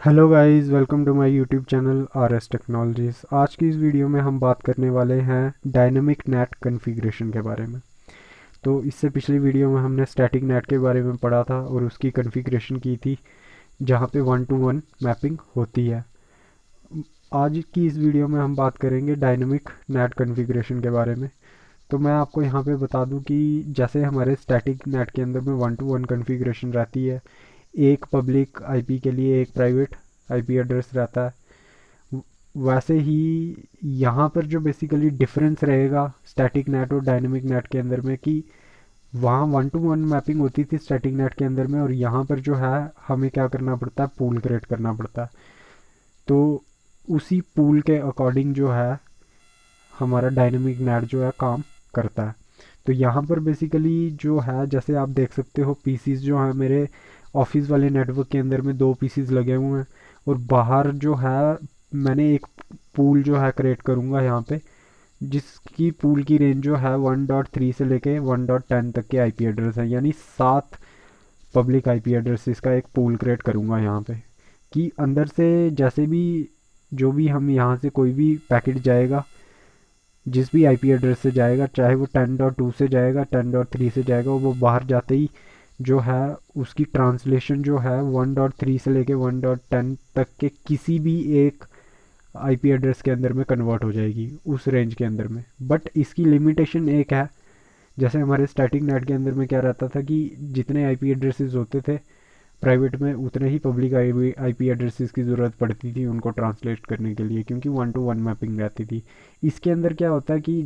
Hello guys, welcome to my YouTube channel R S technologies. आज की इस video में हम बात करने वाले हैं डायनेमिक नेट कॉन्फ़िगरेशन के बारे में। तो इससे पिछली वीडियो में हमने स्टैटिक नेट के बारे में पढ़ा था और उसकी कॉन्फ़िगरेशन की थी, जहाँ पे वन टू वन मैपिंग होती है। आज की इस वीडियो में हम बात करेंगे डायनेमिक नेट कॉन्फ़िगरेशन के बारे में। तो मैं आपको यहाँ पे बता दूँ कि जैसे हमारे स्टैटिक नेट के अंदर में वन टू वन कॉन्फ़िगरेशन रहती है, एक पब्लिक आईपी के लिए एक प्राइवेट आईपी एड्रेस रहता है, वैसे ही यहाँ पर जो बेसिकली डिफरेंस रहेगा स्टैटिक नेट और डायनेमिक नेट के अंदर में, कि वहाँ वन टू वन मैपिंग होती थी स्टैटिक नेट के अंदर में, और यहाँ पर जो है हमें क्या करना पड़ता है, पूल क्रिएट करना पड़ता है। तो उसी पूल के अकॉर्डिंग जो है हमारा डायनेमिक नेट जो है काम करता है। तो यहाँ पर बेसिकली जो है, जैसे आप देख सकते हो, पीसीज जो है मेरे ऑफिस वाले नेटवर्क के अंदर में दो पीसीज लगे हुए हैं, और बाहर जो है मैंने एक पूल जो है क्रिएट करूँगा यहाँ पे, जिसकी पूल की रेंज जो है 1.3 से लेके 1.10 तक के आईपी एड्रेस है, यानी 7 पब्लिक आईपी एड्रेसेस का एक पूल क्रिएट करूँगा यहाँ पे। कि अंदर से जैसे भी जो भी हम यहाँ से कोई भी पैकेट जाएगा, जिस भी आईपी एड्रेस से जाएगा, चाहे वो 10.2 से जाएगा, 10.3 से जाएगा, वो बाहर जाते ही जो है उसकी ट्रांसलेशन जो है 1.3 से लेके 1.10 तक के किसी भी एक आईपी एड्रेस के अंदर में कन्वर्ट हो जाएगी उस रेंज के अंदर में। बट इसकी लिमिटेशन एक है, जैसे हमारे स्टैटिक नेट के अंदर में क्या रहता था कि जितने आईपी एड्रेसेस होते थे प्राइवेट में, उतने ही पब्लिक आईपी एड्रेसेस की ज़रूरत पड़ती थी उनको ट्रांसलेट करने के लिए, क्योंकि वन टू वन मैपिंग रहती थी। इसके अंदर क्या होता है कि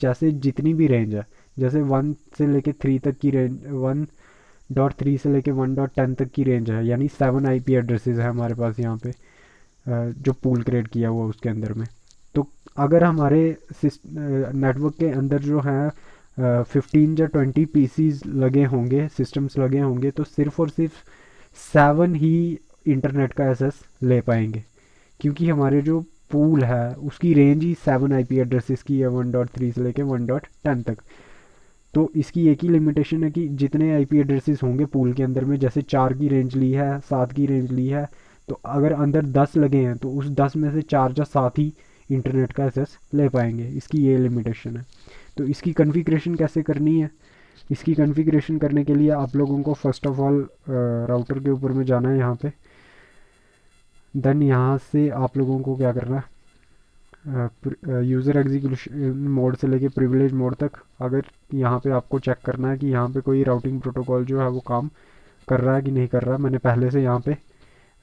जैसे जितनी भी रेंज है, जैसे 1 से लेके 3 तक की रेंज, 1.3 से लेके 1.10 तक की रेंज है, यानी 7 आईपी एड्रेसेस है हमारे पास यहाँ पे, जो पूल क्रिएट किया हुआ उसके अंदर में। तो अगर हमारे नेटवर्क के अंदर जो है 15 या 20 पीसीज लगे होंगे, सिस्टम्स लगे होंगे, तो सिर्फ और सिर्फ 7 ही इंटरनेट का एसेस ले पाएंगे, क्योंकि हमारे जो पूल है उसकी रेंज ही 7 आईपी एड्रेसेस की है, 1.3 से लेके 1.10 तक। तो इसकी एक ही लिमिटेशन है कि जितने आईपी एड्रेसेस होंगे पूल के अंदर में, जैसे 4 की रेंज ली है, 7 की रेंज ली है, तो अगर अंदर 10 लगे हैं तो उस 10 में से 4 या 7 ही इंटरनेट का एसेस ले पाएंगे। इसकी ये लिमिटेशन है। तो इसकी कॉन्फ़िगरेशन कैसे करनी है? इसकी कॉन्फ़िगरेशन करने के लिए आप लोगों को फर्स्ट ऑफ ऑल राउटर के ऊपर में जाना है यहाँ पे। देन यहाँ से आप लोगों को क्या करना है, यूज़र एग्जीक्यूशन मोड से लेके प्रिविलेज मोड तक, अगर यहाँ पे आपको चेक करना है कि यहाँ पे कोई राउटिंग प्रोटोकॉल जो है वो काम कर रहा है कि नहीं कर रहा है। मैंने पहले से यहाँ पे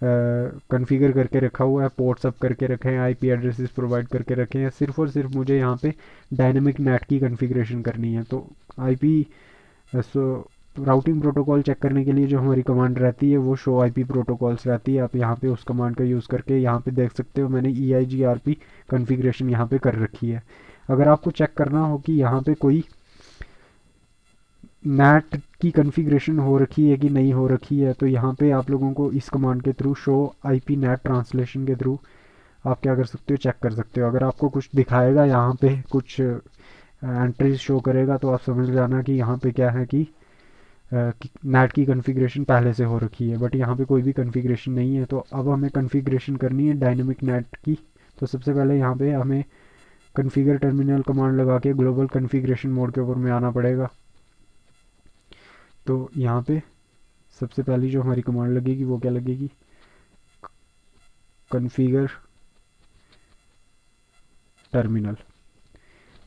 कॉन्फ़िगर करके रखा हुआ है, पोर्ट सब करके रखे हैं, आईपी एड्रेसेस प्रोवाइड करके रखे हैं। सिर्फ और सिर्फ मुझे यहाँ पे डायनेमिक नेट की कॉन्फ़िगरेशन करनी है। तो आईपी सो राउटिंग प्रोटोकॉल चेक करने के लिए जो हमारी कमांड रहती है वो शो आईपी प्रोटोकॉल्स रहती है। आप यहाँ पे उस कमांड का यूज़ करके यहाँ पे देख सकते हो, मैंने EIGRP कॉन्फ़िगरेशन यहाँ पे कर रखी है। अगर आपको चेक करना हो कि यहाँ पे कोई नेट की कॉन्फ़िगरेशन हो रखी है कि नहीं हो रखी है, तो यहाँ पे आप लोगों को इस कमांड के through, show IP net translation के थ्रू, आप क्या कर सकते हो, चेक कर सकते हो। अगर आपको कुछ दिखाएगा यहाँ पे, कुछ एंट्रीज शो करेगा, तो आप समझ जाना कि यहाँ पे क्या है कि नेट की कॉन्फ़िगरेशन पहले से हो रखी है। बट यहाँ पे कोई भी कॉन्फ़िगरेशन नहीं है। तो अब हमें कॉन्फ़िगरेशन करनी है डायनेमिक नेट की। तो सबसे पहले यहाँ पे हमें कॉन्फ़िगर टर्मिनल कमांड लगा के ग्लोबल कॉन्फ़िगरेशन मोड के ऊपर में आना पड़ेगा। तो यहाँ पे सबसे पहली जो हमारी कमांड लगेगी वो क्या लगेगी, कॉन्फ़िगर टर्मिनल।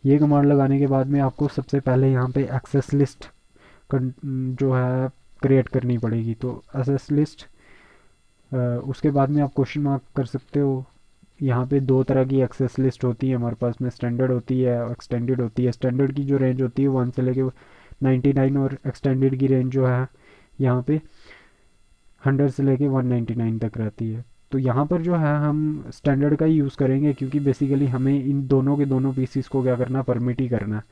ये कमांड लगाने के बाद में आपको सबसे पहले यहाँ पे एक्सेस लिस्ट जो है क्रिएट करनी पड़ेगी। तो एक्सेस लिस्ट, उसके बाद में आप क्वेश्चन मार्क कर सकते हो। यहाँ पे दो तरह की एक्सेस लिस्ट होती है हमारे पास में, स्टैंडर्ड होती है और एक्सटेंडेड होती है। स्टैंडर्ड की जो रेंज होती है 1 से लेके 99, और एक्सटेंडेड की रेंज जो है यहाँ पे 100 से लेके 199 तक रहती है। तो यहाँ पर जो है हम स्टैंडर्ड का ही यूज़ करेंगे, क्योंकि बेसिकली हमें इन दोनों के दोनों पीसीस को क्या करना, परमिट ही करना है।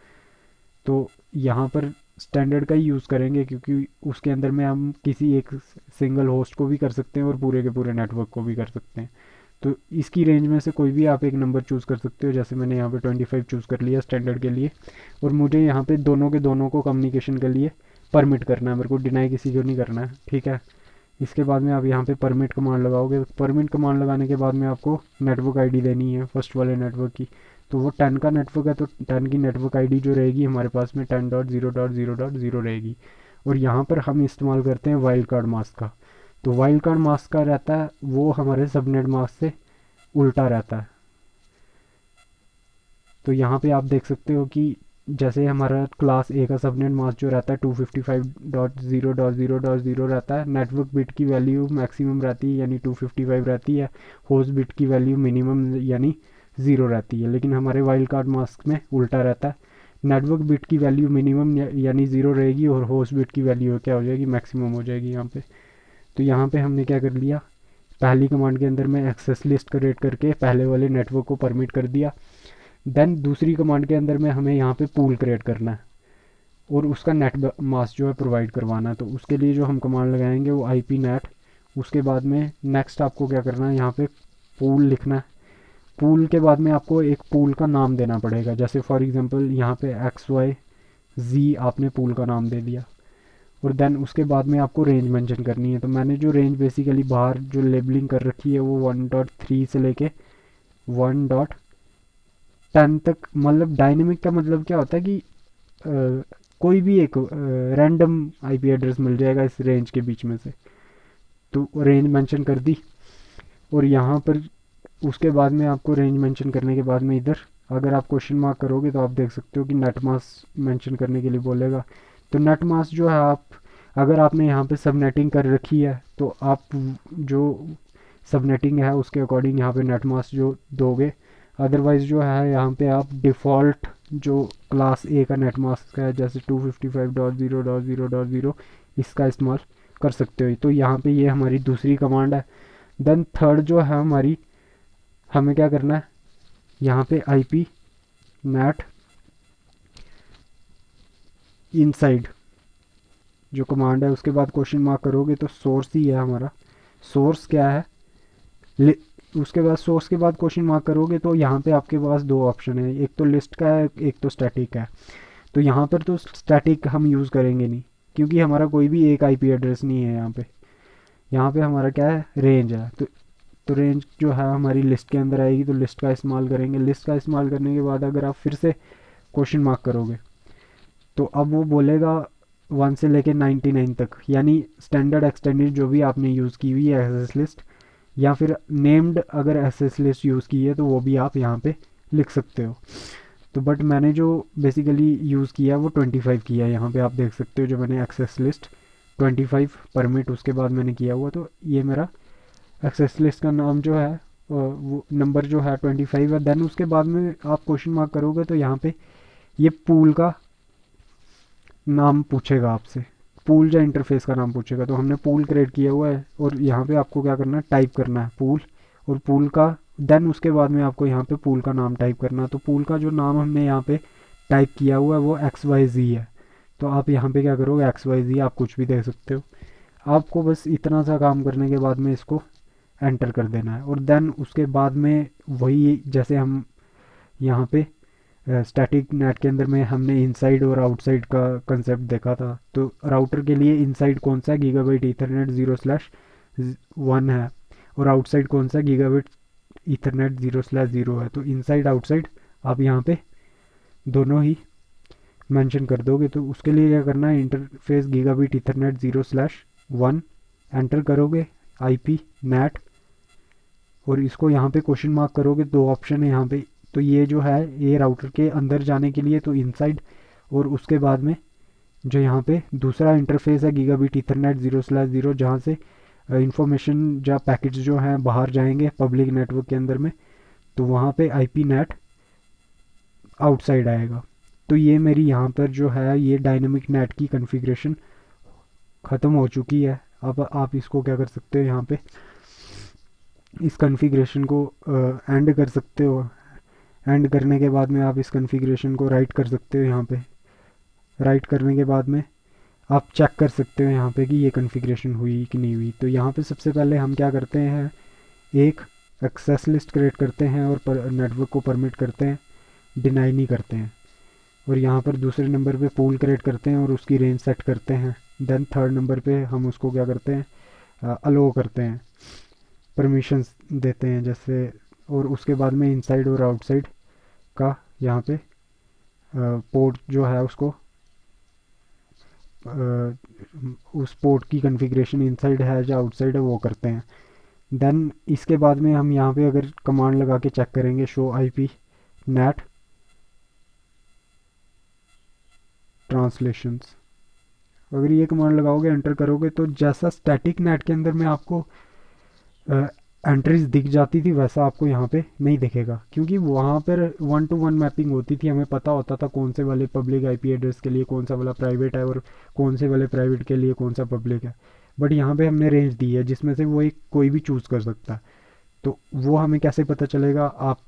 तो यहाँ पर स्टैंडर्ड का ही यूज़ करेंगे, क्योंकि उसके अंदर में हम किसी एक सिंगल होस्ट को भी कर सकते हैं और पूरे के पूरे नेटवर्क को भी कर सकते हैं। तो इसकी रेंज में से कोई भी आप एक नंबर चूज़ कर सकते हो। जैसे मैंने यहाँ पे 25 चूज़ कर लिया स्टैंडर्ड के लिए, और मुझे यहाँ पे दोनों के दोनों को कम्युनिकेशन के लिए परमिट करना है, मेरे को डिनाई किसी को नहीं करना है। ठीक है, इसके बाद में आप यहाँ पे परमिट कमांड लगाओगे। परमिट कमांड लगाने के बाद में आपको नेटवर्क आईडी देनी है फर्स्ट वाले नेटवर्क की। तो वो 10 का नेटवर्क है तो 10 की नेटवर्क आईडी जो रहेगी हमारे पास में 10.0.0.0 रहेगी। और यहाँ पर हम इस्तेमाल करते हैं वाइल्ड कार्ड मास्क का। तो वाइल्ड कार्ड मास्क का रहता है वो हमारे सबनेट मास्क से उल्टा रहता है। तो यहाँ पे आप देख सकते हो कि जैसे हमारा क्लास ए का सबनेट मास्क जो रहता है 255.0.0.0 रहता है, नेटवर्क बिट की वैल्यू मैक्सिमम रहती है यानी 255 रहती है, होस्ट बिट की वैल्यू मिनिमम यानी 0 रहती है। लेकिन हमारे वाइल्ड कार्ड मास्क में उल्टा रहता है, नेटवर्क बिट की वैल्यू मिनिमम यानी 0 रहेगी और होस्ट बिट की वैल्यू क्या हो जाएगी, मैक्सिमम हो जाएगी यहाँ पे। तो यहाँ पे हमने क्या कर लिया, पहली कमांड के अंदर में एक्सेस लिस्ट क्रिएट करके पहले वाले नेटवर्क को परमिट कर दिया। देन दूसरी कमांड के अंदर में हमें यहाँ पे पूल क्रिएट करना है और उसका नेट मास्क जो है प्रोवाइड करवाना है। तो उसके लिए जो हम कमांड लगाएंगे वो IP नेट। उसके बाद में नेक्स्ट आपको क्या करना है, यहाँ पे पूल लिखना है। पूल के बाद में आपको एक पूल का नाम देना पड़ेगा, जैसे फॉर एग्जांपल यहाँ पे XYZ आपने पूल का नाम दे दिया। और देन उसके बाद में आपको रेंज मेंशन करनी है। तो मैंने जो रेंज बेसिकली बाहर जो लेबलिंग कर रखी है वो 1.3 से लेके 1.10 तक, मतलब डायनेमिक का मतलब क्या होता है कि कोई भी एक रैंडम IP एड्रेस मिल जाएगा इस रेंज के बीच में से। तो रेंज मेंशन कर दी। और यहाँ पर उसके बाद में आपको रेंज मेंशन करने के बाद में इधर अगर आप क्वेश्चन मार्क करोगे तो आप देख सकते हो कि नेट मास्क मेंशन करने के लिए बोलेगा। तो नेट मास्क जो है आप अगर आपने यहाँ पे सबनेटिंग कर रखी है तो आप जो सबनेटिंग है उसके अकॉर्डिंग यहाँ पे नेट मास्क जो दोगे। अदरवाइज़ जो है यहाँ पे आप डिफ़ॉल्ट जो क्लास ए का नेट मास्क है जैसे 255.0.0.0 इसका इस्तेमाल कर सकते हो। तो यहाँ पे ये हमारी दूसरी कमांड है। देन थर्ड जो है हमारी, हमें क्या करना है, यहाँ पे IP नेट इनसाइड जो कमांड है उसके बाद क्वेश्चन मार्क करोगे तो सोर्स ही है हमारा। सोर्स क्या है, उसके बाद सोर्स के बाद क्वेश्चन मार्क करोगे तो यहाँ पे आपके पास दो ऑप्शन है, एक तो लिस्ट का है एक तो स्टैटिक है। तो यहाँ पर तो स्टैटिक हम यूज़ करेंगे नहीं क्योंकि हमारा कोई भी एक IP एड्रेस नहीं है यहाँ पे हमारा क्या है, रेंज है। तो रेंज जो है हमारी लिस्ट के अंदर आएगी तो लिस्ट का इस्तेमाल करेंगे। लिस्ट का इस्तेमाल करने के बाद अगर आप फिर से क्वेश्चन मार्क करोगे तो अब वो बोलेगा 1 से लेके 99 तक, यानी स्टैंडर्ड एक्सटेंडेड जो भी आपने यूज़ की हुई है एक्सेस लिस्ट, या फिर नेम्ड अगर एक्सेस लिस्ट यूज़ की है तो वो भी आप यहाँ पे लिख सकते हो। तो बट मैंने जो बेसिकली यूज़ किया है वो 25 किया है। यहाँ पे आप देख सकते हो जो मैंने एक्सेस लिस्ट 25 परमिट उसके बाद मैंने किया हुआ। तो ये मेरा एक्सेस लिस्ट का नाम जो है वो नंबर जो है 25 है। देन उसके बाद में आप क्वेश्चन मार्क करोगे तो यहाँ पे ये पूल का नाम पूछेगा आपसे, पूल या इंटरफेस का नाम पूछेगा। तो हमने पूल क्रिएट किया हुआ है और यहाँ पे आपको क्या करना है, टाइप करना है पूल और पूल का। देन उसके बाद में आपको यहाँ पे पूल का नाम टाइप करना है। तो पूल का जो नाम हमने यहाँ पे टाइप किया हुआ है वो XYZ है। तो आप यहाँ पे क्या करोगे, XYZ आप कुछ भी दे सकते हो। आपको बस इतना सा काम करने के बाद में इसको एंटर कर देना है। और देन उसके बाद में वही जैसे हम यहाँ पे स्टैटिक नेट के अंदर में हमने इनसाइड और आउटसाइड का कंसेप्ट देखा था। तो राउटर के लिए इनसाइड कौन सा है, गीगाबाइट ईथरनेट 0/1 है और आउटसाइड कौन सा, गीगाबाइट ईथरनेट 0/0 है। तो इनसाइड आउटसाइड आप यहाँ पे दोनों ही मेंशन कर दोगे। तो उसके लिए क्या करना है, इंटरफेस गीगाबाइट ईथरनेट 0/1 एंटर करोगे, IP नेट, और इसको यहाँ पे क्वेश्चन मार्क करोगे। दो ऑप्शन है यहाँ पे। तो ये जो है ये राउटर के अंदर जाने के लिए तो इनसाइड, और उसके बाद में जो यहाँ पे दूसरा इंटरफेस है गीगाबिट ईथरनेट 0/0 जहाँ से इंफॉर्मेशन या पैकेट्स जो हैं बाहर जाएंगे पब्लिक नेटवर्क के अंदर में, तो वहाँ पे IP नेट आउटसाइड आएगा। तो ये मेरी यहाँ पर जो है ये डायनेमिक नेट की कॉन्फ़िगरेशन ख़त्म हो चुकी है। अब आप इसको क्या कर सकते हो, यहाँ पे इस कॉन्फ़िगरेशन को एंड कर सकते हो। एंड करने के बाद में आप इस कॉन्फ़िगरेशन को राइट कर सकते हो। यहाँ पे राइट करने के बाद में आप चेक कर सकते हो यहाँ पे कि ये कॉन्फ़िगरेशन हुई कि नहीं हुई। तो यहाँ पे सबसे पहले हम क्या करते हैं, एक एक्सेस लिस्ट क्रिएट करते हैं और नेटवर्क को परमिट करते हैं, डिनाई नहीं करते हैं। और यहाँ पर दूसरे नंबर पे पूल क्रिएट करते हैं और उसकी रेंज सेट करते हैं। देन थर्ड नंबर पे हम उसको क्या करते हैं, अलो करते हैं, परमिशंस देते हैं जैसे। और उसके बाद में इनसाइड और आउटसाइड का यहाँ पे पोर्ट जो है उसको उस पोर्ट की कॉन्फ़िगरेशन इनसाइड है या आउटसाइड है वो करते हैं। देन इसके बाद में हम यहाँ पे अगर कमांड लगा के चेक करेंगे शो आईपी नेट ट्रांसलेशंस, अगर ये कमांड लगाओगे एंटर करोगे तो जैसा स्टैटिक नेट के अंदर में आपको एंट्रीज दिख जाती थी वैसा आपको यहाँ पे नहीं दिखेगा, क्योंकि वहाँ पर 1-to-1 मैपिंग होती थी। हमें पता होता था कौन से वाले पब्लिक आईपी एड्रेस के लिए कौन सा वाला प्राइवेट है और कौन से वाले प्राइवेट के लिए कौन सा पब्लिक है। बट यहाँ पे हमने रेंज दी है जिसमें से वो एक कोई भी चूज़ कर सकता है। तो वो हमें कैसे पता चलेगा? आप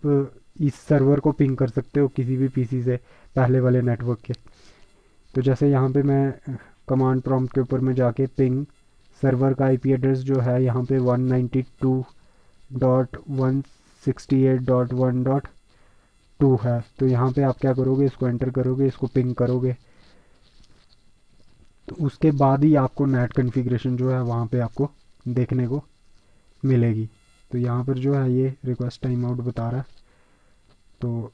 इस सर्वर को पिंग कर सकते हो किसी भी पीसी से पहले वाले नेटवर्क के। तो जैसे यहाँ पे मैं कमांड प्रॉम्प्ट के ऊपर में जाके पिंग सर्वर का आईपी एड्रेस जो है यहाँ पे 192.168.1.2 है। तो यहाँ पे आप क्या करोगे, इसको एंटर करोगे, इसको पिंग करोगे, तो उसके बाद ही आपको नेट कॉन्फ़िगरेशन जो है वहाँ पे आपको देखने को मिलेगी। तो यहाँ पर जो है ये रिक्वेस्ट टाइम आउट बता रहा है, तो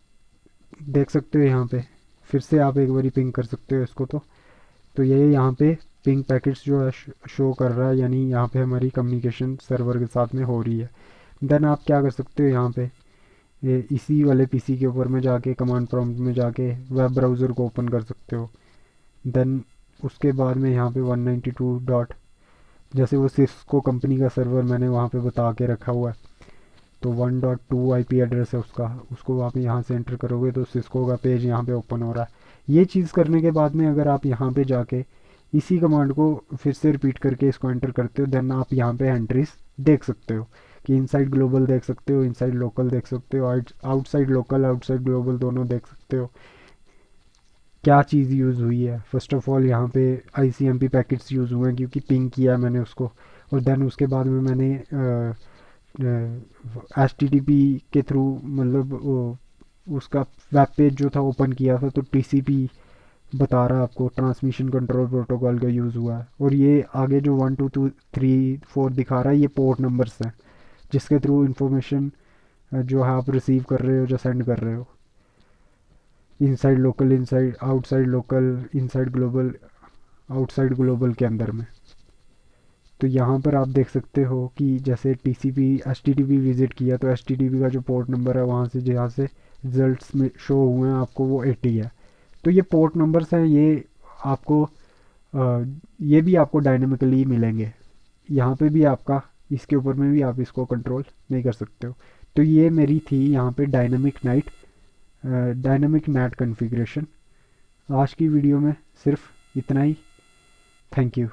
देख सकते हो यहाँ पे फिर से आप एक बारी पिंग कर सकते हो इसको। तो ये यहाँ पे पिंग पैकेट्स जो है शो कर रहा है, यानी यहाँ पे हमारी कम्युनिकेशन सर्वर के साथ में हो रही है। देन आप क्या कर सकते हो, यहाँ पे इसी वाले पीसी के ऊपर में जाके कमांड प्रॉम्प्ट में जाके वेब ब्राउज़र को ओपन कर सकते हो। देन उसके बाद में यहाँ पे 192 डॉट, जैसे वो सिस्को कंपनी का सर्वर मैंने वहाँ पे बता के रखा हुआ है, तो 1.2 आईपी एड्रेस है उसका, उसको आप यहाँ से एंटर करोगे तो सिस्को का पेज यहाँ पे ओपन हो रहा है। ये चीज़ करने के बाद में अगर आप यहाँ पे जाके इसी कमांड को फिर से रिपीट करके इसको एंटर करते हो, देन आप यहाँ पे एंट्रीज देख सकते हो कि इनसाइड ग्लोबल देख सकते हो, इनसाइड लोकल देख सकते हो, आउटसाइड लोकल आउटसाइड ग्लोबल दोनों देख सकते हो क्या चीज़ यूज़ हुई है। फर्स्ट ऑफ ऑल यहाँ पे ICMP पैकेट्स यूज़ हुए हैं क्योंकि पिंग किया है मैंने उसको, और देन उसके बाद में मैंने HTTP के थ्रू मतलब उसका वेब पेज जो था ओपन किया था, तो TCP बता रहा है आपको, ट्रांसमिशन कंट्रोल प्रोटोकॉल का यूज़ हुआ है। और ये आगे जो 1 2 3 4 दिखा रहा है ये पोर्ट नंबर्स हैं जिसके थ्रू इंफॉर्मेशन जो है आप रिसीव कर रहे हो, जो सेंड कर रहे हो। Inside local, inside outside local, inside global, outside global के अंदर में। तो यहाँ पर आप देख सकते हो कि जैसे HTTP विज़िट किया तो HTTP का जो पोर्ट नंबर है वहाँ से जहाँ से रिजल्ट्स में शो हुए हैं आपको वो 80 है। तो ये पोर्ट नंबर्स हैं, ये आपको ये भी आपको डायनेमिकली मिलेंगे। यहाँ पे भी आपका इसके ऊपर में भी आप इसको कंट्रोल नहीं कर सकते हो। तो ये मेरी थी यहाँ पे डायनेमिक नेट कॉन्फ़िगरेशन। आज की वीडियो में सिर्फ इतना ही। Thank you.